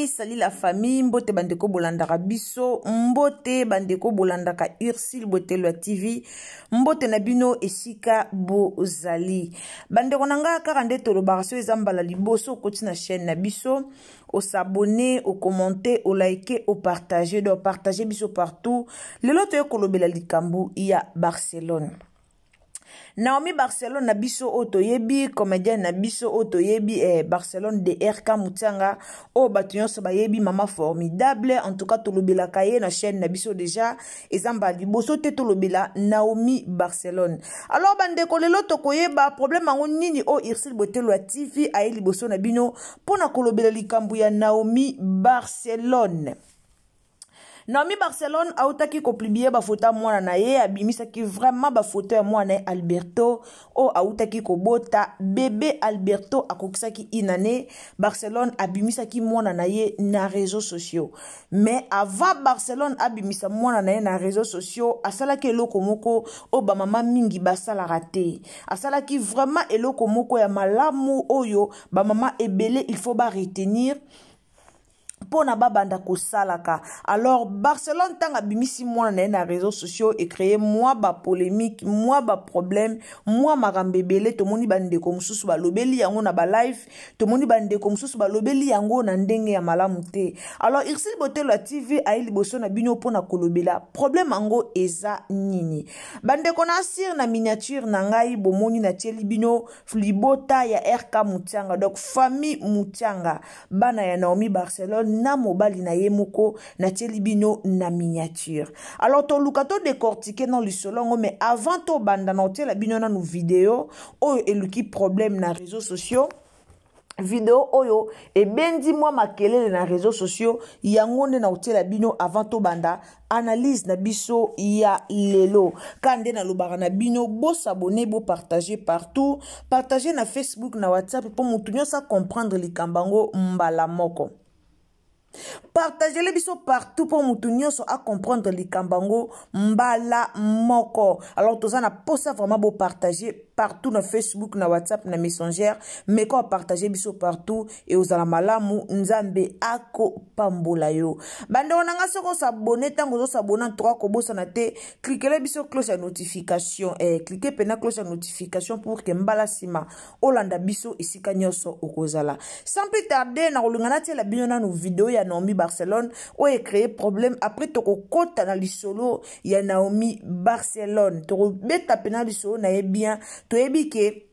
Sali la famille, mbote bandeko bolandaka biso, mbote bandeko bolandaka Ursule Botelwa TV, mbote na bino esika bozali. Bandeko nanga kaka nde tolobaka so ezambala liboso okoti na chaîne na biso, au s'abonner, au commenter, au liker, au partager, donc partager biso partout. Lelo toye kolobela likambu ya Barcelone. Naomi Barcelone na biso otoyebi, comédienne na biso otoyebi Barcelone de RK Mutianga o batunyo so bayebi mama formidable. En tout cas tolobela kaye na chaîne na biso déjà ezamba liboso te tolobela Naomi Barcelone. Alors bandeko lelo tokoyeba problème ango nini o Ursule Botelwa TV aye liboso na bino pona kolobela likambu ya Naomi Barcelone. Naomi Barcelone a outaki ko publier ba photo mwana na ye abimisa ki vraiment ba photo ya mwana Alberto o a outaki ko bota bébé Alberto akokisa ki inane Barcelone abimisa ki mwana na ye na réseaux sociaux. Mais avant Barcelone abimisa mwana na ye na réseaux sociaux asala ki eloko moko o ba mama mingi basala raté. Asala ki vraiment eloko moko ya malamu oyo ba mama ebele il faut ba retenir pona babanda ko salaka. Alors Barcelone tanga bimisi mwana na réseaux sociaux et créer moi ba polémique, moi ba problème, moi marambebele to moni bande ko mususu ba lobeli yango na ba live, to moni bande ko mususu ba lobeli yango na ndenge ya malamu te. Alors Ursule Botelwa TV ayi liboso na bino pona kolobela problème ango eza nini. Bande ko na sir na miniature na ngai bomoni na tieli bino flibota ya RK Mutianga, donc famille Mutianga bana ya Naomi Barcelone na mobali na ye moko na tieli bino na miniature. Alors to lukato décortiquer dans le solongo, mais avant to banda na tiela bino na nou vidéo oyo eluki problème na réseaux sociaux. Vidéo oyo e bendi moi makelele na réseaux sociaux yango nde na utiela bino avant to banda analyse na biso ya lelo kande na lobara na bino bo s'abonner bo partager partout, partager na Facebook na WhatsApp pour mutu nyosa comprendre likambango mbala moko. Partagez les biso partout pour moutounio so à comprendre les kambango mbala moko. Alors tous na posa vraiment beau partager partout na Facebook, na WhatsApp, na Messenger, mais quand partager biso partout et aux alamalamu nzambe ako pambola yo. Bande onanga soko s'abonner tango s'abonner trois kobo sanate, cliquez les biso cloche à notification et cliquez pena cloche à notification pour que mbala sima Olanda biso ici kanyoso okozala. Sans plus tarder na olungana la biona no vidéo ya Naomi Barcelone ou est créé problème après toko kota na lisolo ya Naomi Barcelone toko beta pena lisolo na bien to ebike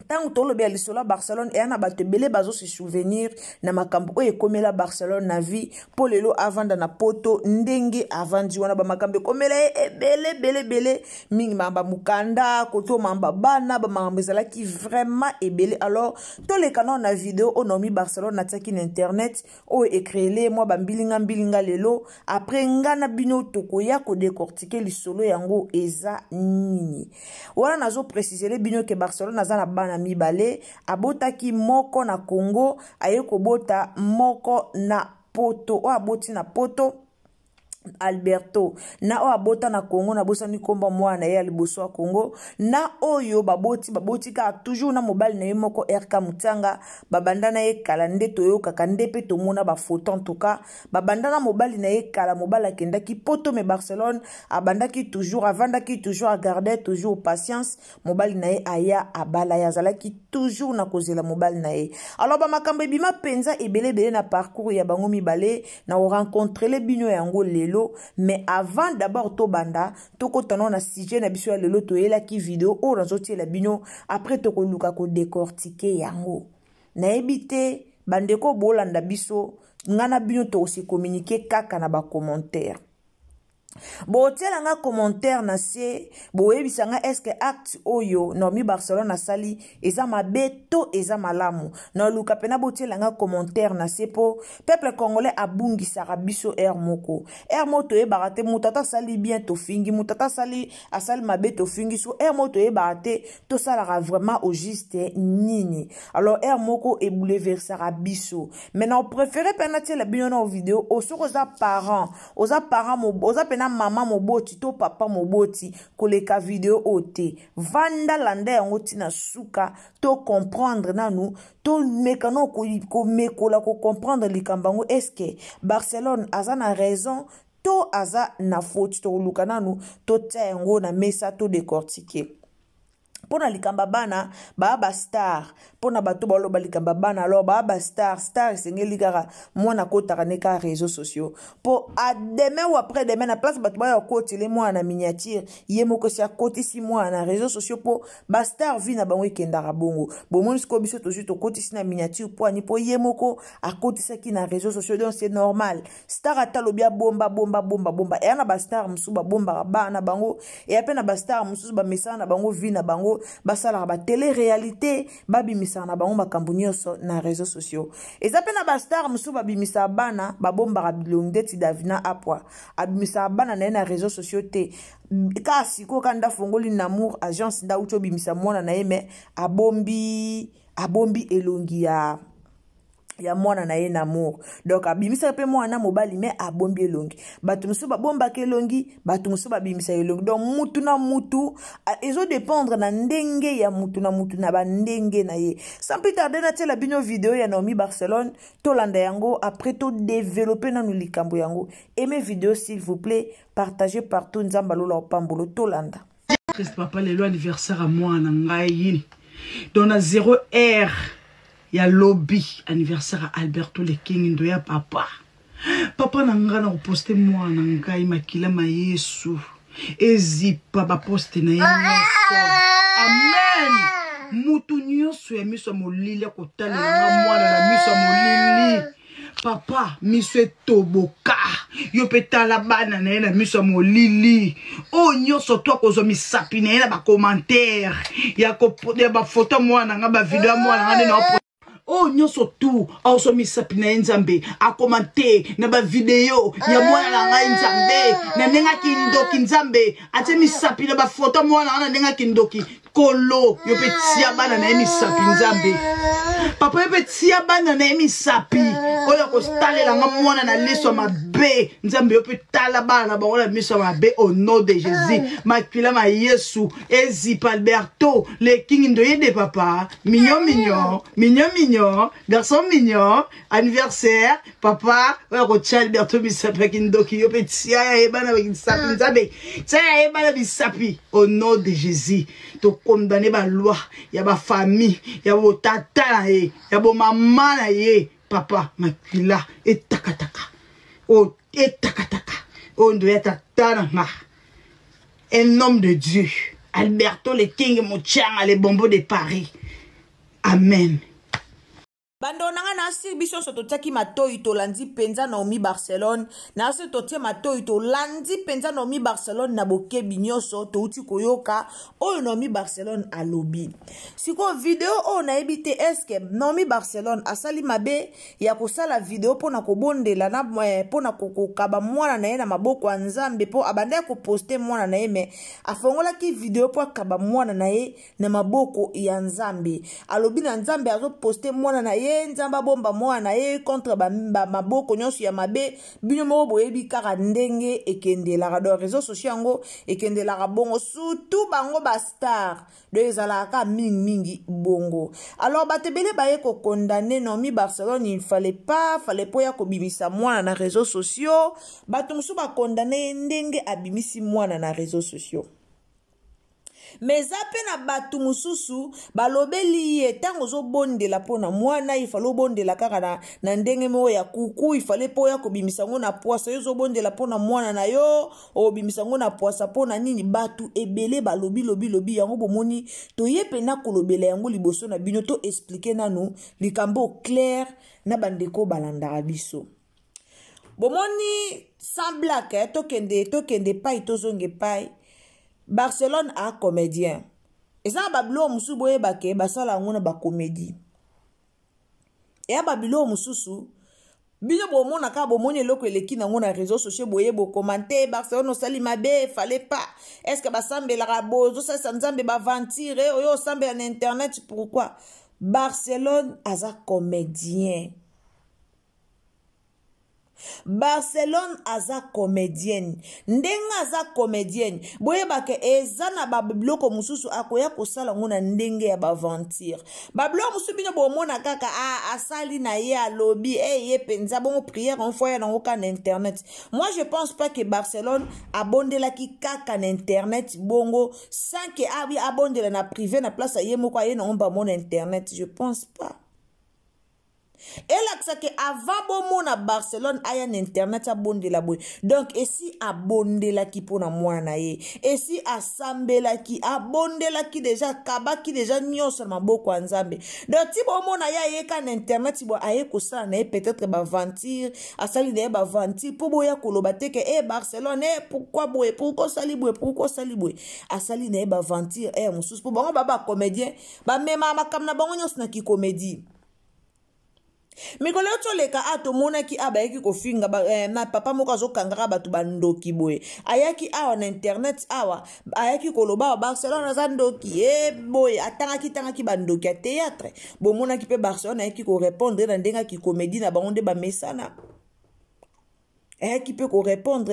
tant que le lisolo Barcelone et ana bato belé bazo se souvenir na makambo o ekomela Barcelone na vie pour lelo avant na poto ndenge avant di wana ba makambo ekomela belé mingi mamba mukanda koto mamba bana ba makambo zala ki vraiment ebele. Alors tous les canaux na vidéo o Naomi Barcelone na taki na internet o écréé moi ba mbilinga lelo après ngana bino tokoya ko décortiquer lisolo yango eza nini wana nazo préciser le bino que Barcelone nazana bana mibale abotaki moko na Congo ayeko bota moko na poto o aboti na poto Alberto na o abota na Congo na bosa ni komba mwana ya liboso wa Congo na oyo baboti ka toujours na mobile na ye moko RK Mutianga babandana ye kala nde toyo kaka nde pe tomona ba photo en tout cas babandana mobile na ye kala mobile akenda ki poto me Barcelone abandaki toujours avandaki toujours à garder toujours patience mobile na ye aya abala ya zalaki toujours na kozela mobile na ye. Alors ba makambe bima penza ebele na parcours ya bango mibale na rencontrer le bino yango lelo lelo, mais avant d'abord to banda to kotana na sujet na biso ya lelo to yela ki vidéo o razoti la bino après to ko luka ko décortiquer yango na ebité bandeko bolanda biso ngana bino to se communiquer kaka na ba commentaire. Bo tiela nga commentaire na se bo yebisa nga est-ce que acte oyo Naomi Barcelone asali eza mabe to eza malamu na luka pena bo tiela nga commentaire na se po peuple congolais abungisaka biso moko moto e barate mutata sali bien to fingi mutata sali asali mabe to fingi so moto e barate to sala vraiment au juste nini alors moko e bouleversera biso maintenant préféré pena tiela bino na vidéo o soko za parent mo oza pena maman moboti to papa moboti koleka video ote vanda landa yango tina suka to comprendre nanu to mekano ko mekola ko comprendre likambango est-ce que Barcelone aza na raison to aza na faute to luka nanu to tia yango na mesa to décortiquer. Pona likamba bana ba star pona bato baloba likamba bana alors ba star sengeli kaka mwana kotaka neka réseaux sociaux po a demain ou après demain na place bato ba kotile mwana miniature yemoko sia kotisi mwana réseaux sociaux po ba star vi na bango ekendaka bongo bomoni sko biso to juste kotisi na miniature po ani po yemoko akotisa ki na réseaux sociaux donc c'est normal star atalobia bomba et na ba star musu ba bomba bana bango et apena ba star musu ba message na bango vi na bango basala ba télé-réalité babimisa na bango makambo nyonso na réseaux sociaux eza pe na ba star musu babimisa bana babomba bilongdeti Davina apwa abimisa bana na réseaux sociaux te kasi ko kanda fongoli namour agence nda ucho bimisa mwana na yeme abombi elongi ya mwana na ye namour donc abimisa pe mwana mobali me abombi elongi batu musu babomba ke elongi batu musu babimisa elongi donc mutu na mutu ezo dépendre na ndenge ya mutu na bandenge na ye sans plus tarder na tela bino vidéo ya Naomi Barcelone to landa yango après to développer na likambo yango aimez vidéo s'il vous plaît partagez partout nzamba lola opambolo to landa Christ papa lelo anniversaire à moi na ngai donc na 0h ya lobby anniversaire à Alberto le King ndo ya papa nanga na poster moi na ngai makila ma Yesu ezipa ba poster na yeso amen mutu nyonso ya miso molili akotala nga mwana na miso molili papa miso etoboka yo petala bana na ye na miso molili o nyonso to akozwa misapi na ye na ba commentaire ya ba photo mwana nga ba video mwana nga na oh nyonso tu aoso misapi na nzambe a commenter na ba video ya mwana na ngai nzambe na nenga kindoki nzambe ate misapi na ba photo mwana na nenga kindoki kolo yo pe tia bana na misapi nzambe papa yo pe tia bana na misapi oyo ko stalela nga mwana na leso mabe nzambe yo pe tala bana ba ola miso mabe au nom de Jésus makila ma Yesu ezipa Alberto le King ndoye de papa mignon garçon mignon anniversaire papa oyo ko tia Alberto misapi kindoki yo pe tia ya bana ba misapi nzambe tia ya bana misapi au nom de Jésus to condamner ba loi ya ba famille ya bo tata na ye ya bo mama na ye papa makila etakataka o ndo ya tata na ma un homme de Dieu Alberto le King Mochanga le bombo de Paris amen. Bando nanga nasi biso soto taki matoi to landi penza Naomi Barcelone nasi to tie matoi to landi penza Naomi Barcelone na boke binyoso to uti koyoka oyo Naomi Barcelone alobi siko video o na ebite eske Naomi Barcelone asali mabe ya kosala video pona kobondela na pona kokaba mwana na ye na maboko ya Nzambe po abanda ko poster mwana na ye me afongola ki video po akaba mwana na ye na maboko ya Nzambe alobi na Nzambe azo poster mwana na ye nzamba bomba mwana ye contre maboko nyonso ya mabe bino moko boyebi kaka ndenge ekendelaka do réseaux sociaux yango ekendelaka bongo surtout bango ba star de ezalaka mingi bongo alors batebele baye ko condamner Naomi Barcelone il fallait po ya kobimisa mwana na réseaux sociaux bato mosusu ba condamner ndenge abimisi mwana na réseaux sociaux mais eza mpe na bato mosusu balobeli ye ntango ozobondela mpo na mwana ifale obondela kaka na ndenge moko ya kuku ifale mpo oya kobimisa yango na poasa yo ozobondela mpo na mwana na yo obimisa yango na poasa mpo na nini bato ebele balobi yango bomoni toye pena kolobela yango liboso na bino to explique nanu likambo clair na bandeko balandaka biso bomoni sans blague tokende pai tozonge pai Barcelone a comédien eza babilo mususu boyebake basala yango na bacomédie eya babilo mususu bino bomona ka bomoni eloko eleki nango na réseaux sociaux boye bokomante Barcelone osali mabe fallait pas est-ce que basambelaka bozosalisa nzambe bavantire oyo osambela na internet pourquoi Barcelone aza comédien Barcelone aza comédienne ndenga aza comédienne boyebake eza na babiloko mususu akoya kosala ngo na ndenge ya baventure babiloko mususu bino bomona kaka asali na ye alobi ye penza bongo prière en fois na oka na internet. Moi je pense pas que Barcelone abondelaki kaka na internet bongo sans que abondela na privé na place ye moko ye na omba mon internet, je pense pas. Et là, c'est que avant bon mon à Barcelone, il y a un internet abondé la boue. Donc, ici, abondé la qui pour na moi na ye. Ici, assemblé la qui abondé la qui déjà kaba qui déjà nyo seulement beaucoup ensemble. Donc, si bon mon a ye kan internet, si bon a ye kosa na ye peut-être ba ventir, asali na ye ba ventir pour boya kolobate que Barcelone pourquoi boue pourquoi sali boue asali na ye ba ventir musus pour bon baba comédien ba même makam na bango nyos na ki comédie. Mikolo toleka atomona ki abayaki kofinga na papa moko azokangaka bato bandoki boye ayaki awa na internet awa ayaki koloba Barcelone aza ndoki boye atangaki bandoki ya théâtre bomona ki pe Barcelone ayaki ko répondre na ndenga ki comédie na bango nde bamesana qui peut répondre.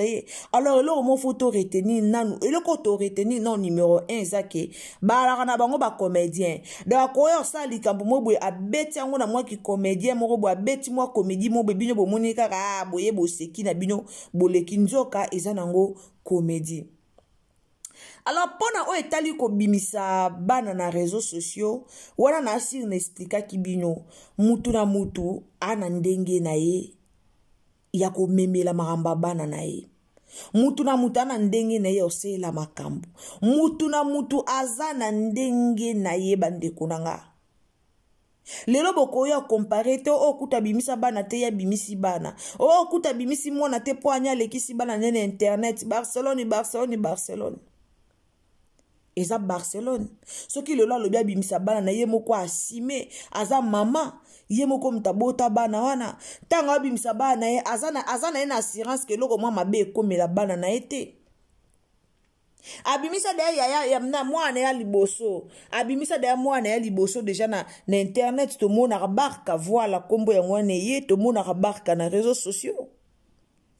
Alors là on faut to retenir nanu et le koto retenir non numéro 1 zake ba na bango ba comédien donc oyo sali kambo mo boye abeti yango na moi ki comédien mo bo abeti moi comédie mo be bino bo moni kaka boye bo seki na bino boleki nzoka eza nango comédie. Alors pona o etali ko bimisa bana na réseaux sociaux wana na asir na explica ki bino mutu na mutu ana ndenge na ye ya ko memela maramba bana na ye. Mutu na mutu ana ndenge na ye osela makambo. Mutu na mutu azana ndenge na ye bandeko nanga. Lelo boko ya compare te okuta bimisa bana te ya bimisi bana. Okuta bimisi mwana te po anya lekisi bana nene internet Barcelone. Eza Barcelone. Soki lelo lo bia bimisa bana na ye moko asime aza mama ye moko mtabota bana wana tanga bimisa bana ye azana ena assurance ke loko mwa mabe komela bana na ete abimisa de ya na mwana ya liboso abimisa de mwana ya liboso deja na internet to mona barka voilà kombo ya mwana ye to mona barka na réseaux sociaux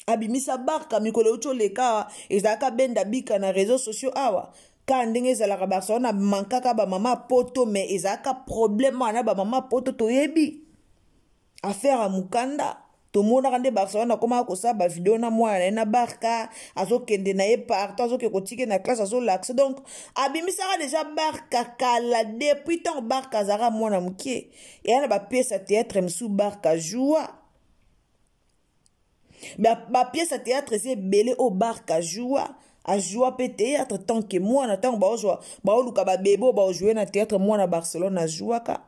abimisa barka mikolo ucho leka ezaka benda bika na réseaux sociaux awa ka ndenge ezalaka Barcelone mankaka ba mama poto mais ezaka problème wana ba mama poto toyebi affaire a mukanda to mona kande Barcelone akoma kosa ba vidéo na mwana na barka azokende na ye partout azoke kotike na classe azolax donc abimisaka déjà barka kala depuis tant barka zara mwana mukie et na ba pièce à théâtre msou barka joua ba pièce à théâtre c'est belé au barka joua a jouer pe théâtre tant que moi na tant ba jouer ba luka ba bebo ba jouer na théâtre moi na Barcelone na jouaka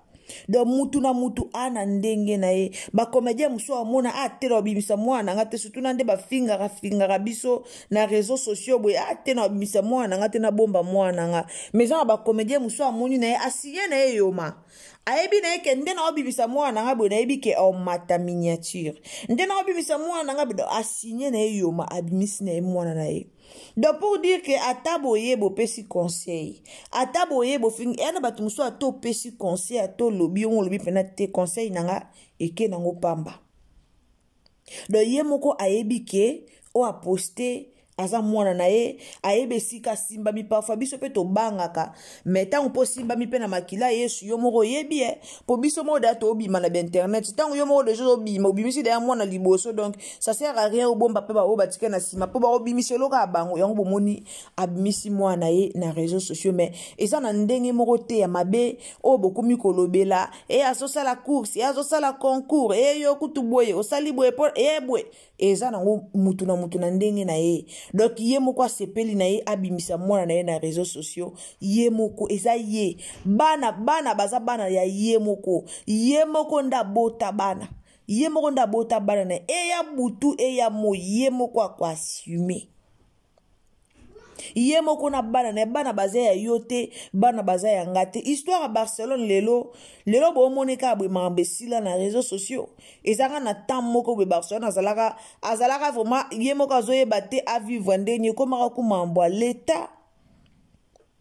donc mutu na mutu ana ndenge na ye ba comédien muso amona atela bimisa mwana ngate surtout na nde ba finga biso na réseaux sociaux boye atela bimisa mwana ngate na bomba mwana nga mais ça ba comédien muso amoni na ye asiye na ye yoma ayebi na yeke nde na obibisa mwana nga boye na yebi ke o mata miniature nde na obibisa mwana nga boye asigné na ye yoma abimisi na ye mwana na ye. Donc pour dire que ataboye bo pesi conseil ataboye bo fingi ena batu muso ato pesi conseil ato lobi on lobi pena te conseil nanga eke nango pamba. Donc ye moko ayebi ke o a posté aza mwana na ye ayebe sika simbami parfois biso pe tobangaka mais tango mpo simbami pe na makila yesu yo moko oyebi po biso moko deya tobima na internet tango yo moko deja obima obimisi deya mwana liboso donc ça sert à rien obomba pe baoyo batike na nsima mpo baobimisi eloka ya bango yango bomoni abimisi mwana ye na réseaux sociaux mais eza na ndenge moko te ya mabe oyo bokomi kolobela azosala course azosala concours yo kutu boye osali boye po boye eza nango mutu na ndenge na ye donc ye moko asepeli na ye abimisa mwana na ye na réseaux sociaux ye moko eza ye bana baza bana ya ye moko nda bota bana ye moko nda bota bana na ya butu ya mo ye moko akwassume ye moko na bana baza ya yo te bana baza ya nga te histoire à Barcelone lelo bomoneka abwe mambesila na réseaux sociaux ezanga na temps moko bwe Barcelone azalaka vraiment ye moko azoyeba te avivre ndenge ekomaka kumambwa l'état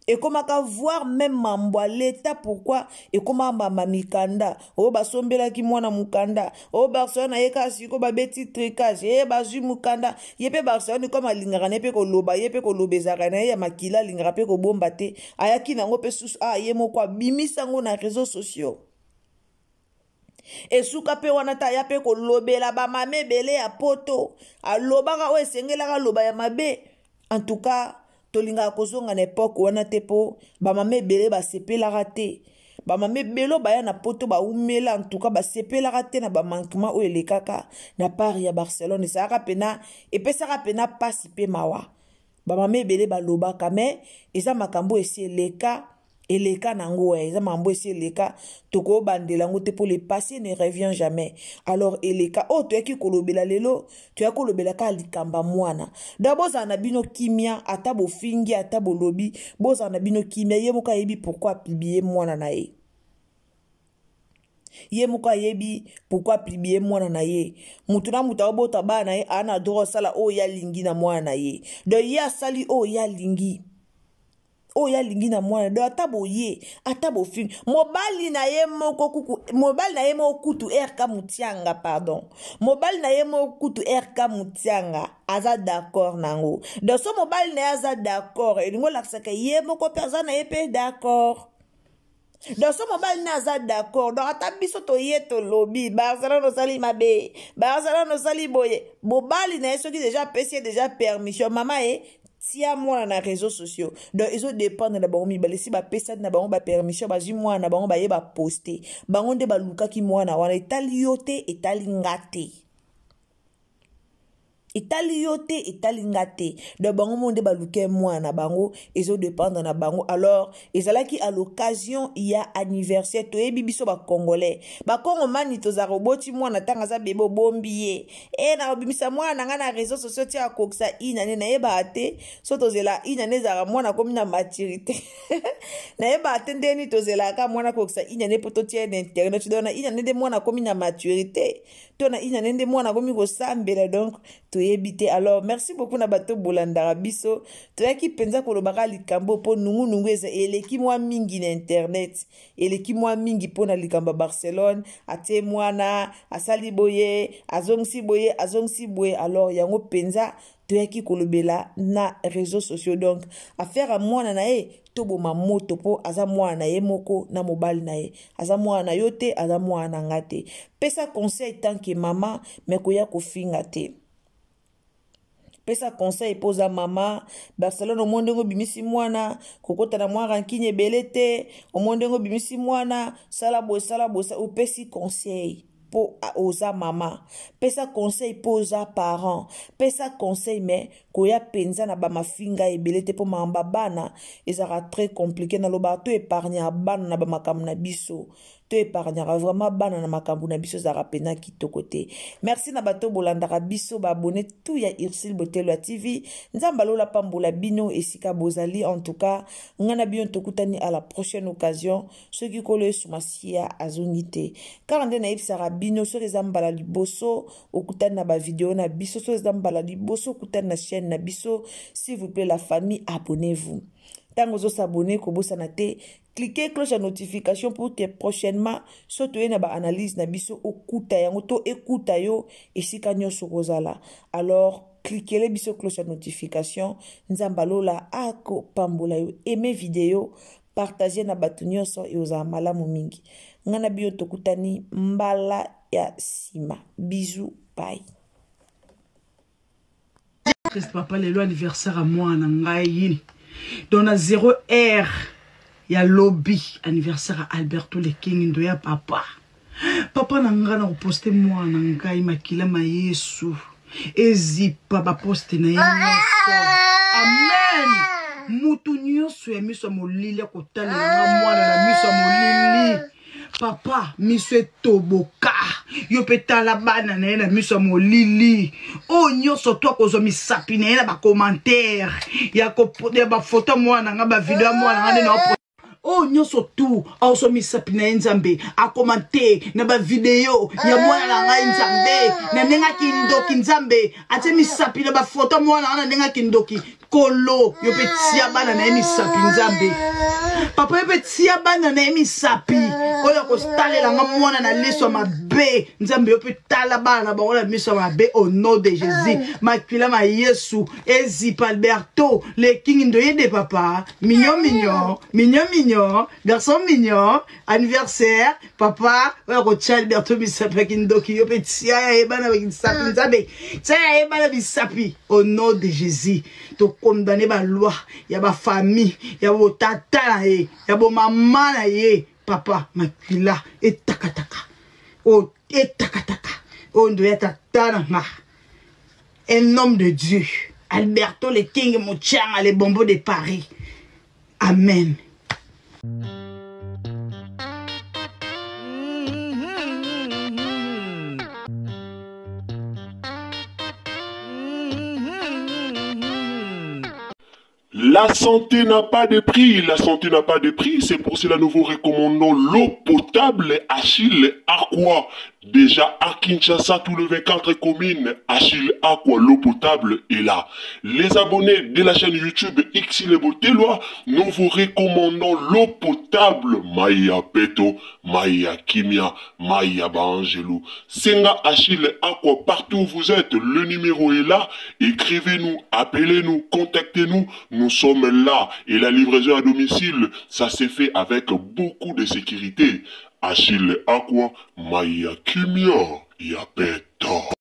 ekomaka voir même mambwa l'état pourquoi ekomaka mamikanda oyo basombelaki mwana mukanda oyo Barcelone ayeka siko babeti tricage bazwi mukanda ye pe Barcelone comme alingaka ne pe koloba ye pe kolobezaka na ye ya makila alingaka pe kobomba te ayaki nango pe susu ye moko abimisa ngo na réseaux sociaux esuka pe wana ta ya pe kolobela bamame ebele ya poto alobaka oyo esengelaka loba ya mabe en tout cas tolinga kozonga na époque wana te po bamame ebele basepelaka te bamame ebele baya na poto baumela en tout cas basepelaka te na bamanquement oyo elekaka na part ya Barcelone ezalaka pena epesaka pena pasi pe mawa bamame ebele balobaka mais eza makambo esi eleka nango eza mambo esi eleka toko bandela ngo te po le passé ne revient jamais alors eleka toyaki kolobela lelo toyaki kolobela ka likamba mwana da bozala na bino kimia ata bofingi ata bolobi bozala na bino kimia ye moko ayebi pourquoi apibie mwana na ye ye moko ayebi pourquoi apibie mwana na ye mutu na mutu abota bana na ye ana droit osala oyo yalingi na mwana na ye donc ye asali oyo yalingi oya lingi na mwana do atabo ye atabo film mobali na ye moko kutu RK Mutianga pardon mobali na ye moko kutu RK Mutianga aza d'accord nango do so mobali na ye aza d'accord elingo laksaka ye moko personne na ye pe d'accord do so mobali na aza d'accord do ata biso to ye to lobby Barcelone osali mabe Barcelone osali boye mobali na ye soki déjà permission mama tia mwana na réseaux sociaux donc ils ont dépendre na bango mibale si bapesa na bango ba permission bazwi mwana na bango baye ba poster bango nde balukaki mwana wana etali yo te etali ngate etali yo te etali ngate donc bango monde baluke mwana bango ils ont dépendre na bango alors ezalaki à l'occasion il y a anniversaire to yebi biso ba congolais ba congomani to za roboti mwana tanga za bebo bombiye na obimisa mwana nga na réseaux sociaux tia koksa inane na yeba te so to zela inane za mwana komi na maturité na yeba te ndeni to zela ka mwana koksa inane poto tia na internet to na inane de mwana komi na maturité to na inane de mwana komi ko sambela donc to yebite alors merci beaucoup na bato bolandaka biso toyaki penza kolobaka likambo po nungu eza eleki mwa mingi na internet eleki mwa mingi po na likambo Barcelone ate mwana asali boye azongsi boye alors yango penza toyaki kolobela na réseaux sociaux donc affaire à mwana na ye toboma moto po aza mwana na ye moko na mobali na ye aza mwana na yo te aza mwana nga te pesa conseil tant que mama mais koya kofinga te pesa conseil poza mama Barcelone au monde ngo bimisi mwana kokota na mwana rankine belete au monde ngo bimisi mwana sala bosa upesi conseil po oza mama pesa conseil poza parent pesa conseil mais koya penza na ba mafinga ebelete po mamba bana ezara très compliqué na loba to épargner bana na ba makamna biso to épargnera vraiment bana na makambu na biso zara pena kitoko te merci na bato bolandaka biso ba abonné tout ya Ursule Botelwa TV nzamba lola pambola bino esika bozali en tout cas ngana bion tokutani à la prochaine occasion ceux qui kolo sumasia azongite car ndena ipsara bino so rezambala liboso okutani na ba vidéo na biso so rezambala liboso okutani na chaîne na biso s'il vous plaît la famille abonnez-vous tango zo s'abonner ko bosana te cliquez cloche à notification pour que prochainement soto na ba analyse na biso okuta yango to ekuta yo esika nyoso kozala alors cliquez biso cloche de notification nzambalola ako pambola yo aimez vidéo partager na batu nyonso et oza malamu mingi ngana bio tokutani mbala ya sima bisous bye. Christ papa lelo anniversaire à moi na ngai yini donc na 0h ya lobby anniversaire à Alberto le King ndo ya papa na ngai na poster moi na ngai makila ma Yesu ezipa ba poster na yeso amen mutu nyonso ya miso molili kotalela nga mwana na miso molili papa miso toboka yo petala bana na ye na miso molili o nyonso to kozo misapi na ye na ba commentaire ya ba photo mwana nga ba video mwana nga na oh nyonso tu aoso misapi na nzambe a commenter na ba video ya mwana na ngai nzambe na nenga kindoki nzambe ate misapi na ba photo mwana na nenga kindoki kolo yo petia bana na misapi nzambe papa yo petia bana na misapi oyo ko stalela nga mwana na leso mabe nzambe yo petala bana ba ola miso mabe au nom de Jésus makila ma Yesu ezipa Alberto le King ndoye de papa mignon garçon mignon anniversaire papa oyo ko tia Alberto misapi kindoki yo petia ya bana ba misapi nzambe tia ya bana misapi au nom de Jésus to condamner ba loi ya ba famille ya bo tata na ye ya bo mama na ye papa makila etakataka o etakataka o ndo ya tata na nga un homme de Dieu Alberto le King Mochanga les bonbons de Paris amen. La santé n'a pas de prix, la santé n'a pas de prix, c'est pour cela que nous vous recommandons l'eau potable Achille Aqua. Déjà à Kinshasa, tous les 24 communes, Achille Aqua, l'eau potable est là. Les abonnés de la chaîne YouTube Xile Boteloa, nous vous recommandons l'eau potable Maya Peto, Maya Kimia, Maya Bangelou. Senga Achille Aqua, partout où vous êtes, le numéro est là. Écrivez-nous, appelez-nous, contactez-nous. Nous sommes là et la livraison à domicile, ça s'est fait avec beaucoup de sécurité. Achille Aqua, Maya Kimia, Yapeto.